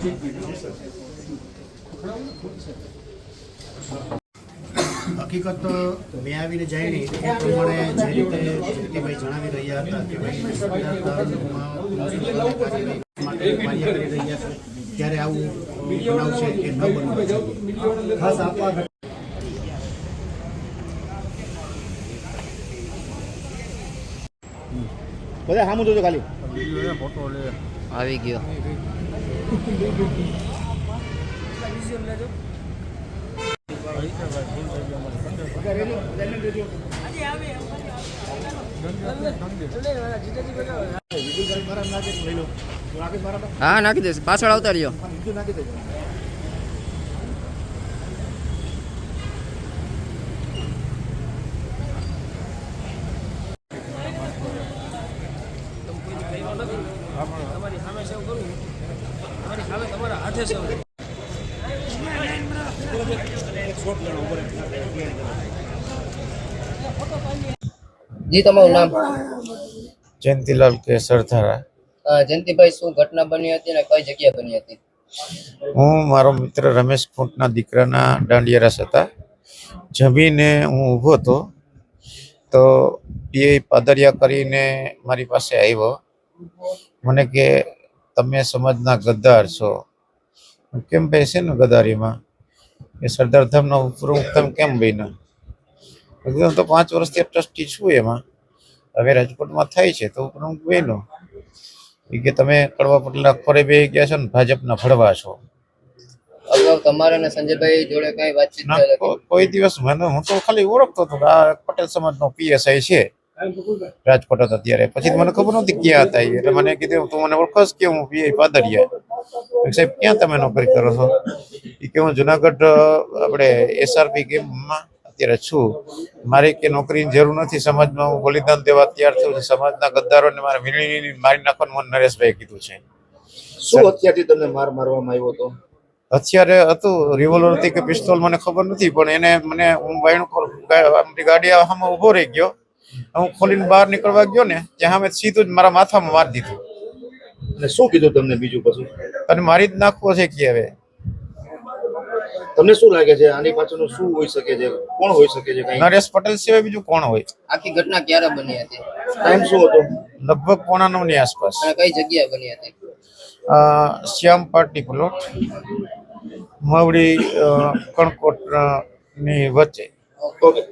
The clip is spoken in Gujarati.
હકીકત તો મેં આવીને જાય નહીં એ પ્રમાણે જે રીતે જયંતિભાઈ જણાવી રહ્યા હતા કે ભાઈ કાર્ય કરી રહ્યા છે ત્યારે આવું બનાવ છે એ ન બનવું જોઈએ. ખાસ આપવા બધા સામું જોજો ખાલી ફોટો લે આવી ગયો. હા નાખી દેશે, પાછળ આવતા રહ્યો. જી તમારું નામ? જયંતિલાલ કે સરધારા. જયંતિભાઈ, શું ઘટના બની હતી ને કઈ જગ્યા બની હતી? હું મારો મિત્ર રમેશ ખૂંટના દીકરાના દાંડિયા રાસ હતા. જમીને હું ઊભો હતો તો એ પાદરિયા કરીને મારી પાસે આવ્યો. મને કે તમે સમાજના ગદ્દાર છો. કેમ ભાઈ છે ને ગદ્દારીમાં? એ સરદાર ધામનો પ્રમુખ તમે કેમ બન્યા? હું તો 5 વર્ષથી ટ્રસ્ટી છું એમાં. હવે રાજકોટમાં થાય છે તો પ્રમુખ બન્યો. એ કે તમે કડવા પટેલના ખોરે બેસી ગયા છો ને ભાજપના ભડવા છો. અગાઉ તમારા અને સંજયભાઈ જોડે કઈ વાતચીત કોઈ દિવસ મને હું તો ખાલી ઓળખતો હતો કે આ પટેલ સમાજનો પીએસઆઈ છે રાજકોટ હતો ત્યારે. પછી મને ખબર નહોતી ક્યાં હતા એટલે મને કીધું તું મને ઓળખસ કે હું પીઆઈ પાદરિયા. સાહેબ ક્યાં તમે નોકરી કરો છો? એ કે હું જુનાગઢ આપણે એસઆરપી કેમ્પમાં અત્યારે છું. મારે કે નોકરીની જરૂર નથી, સમાજમાં હું બલિદાન દેવા તૈયાર થયું છું. સમાજના ગદ્દારોને મારે વીણી મારી નાખવાનું મને નરેશભાઈ કીધું છે. શું હત્યાથી તમને માર મારવામાં આવ્યો હતો? અત્યારે હતું રિવોલ્વર હતી કે પિસ્તોલ મને ખબર નથી, પણ એને મને હું બાયણું ગાડી સામે ઉભો રહી ગયો. હું ખોલીને બહાર નીકળવા ગયો ને ત્યાં સામે સીધું જ મારા માથામાં મારી દીધું. અને શું કીધું તમને બીજું પછી? અને મારી જ નાખવો છે કે હવે તમને શું લાગે છે આની પાછળનું શું હોઈ શકે છે? કોણ હોઈ શકે છે? નરેશ પટેલ સિવાય બીજું કોણ હોય? આખી ઘટના ક્યારે બની હતી? ટાઈમ શું હતો? લગભગ 8:45 ની આસપાસ. અને કઈ જગ્યાએ બની હતી? શ્યામ પાર્ટી પ્લોટ મવડી કણકોટ ની વચ્ચે. ઓકે.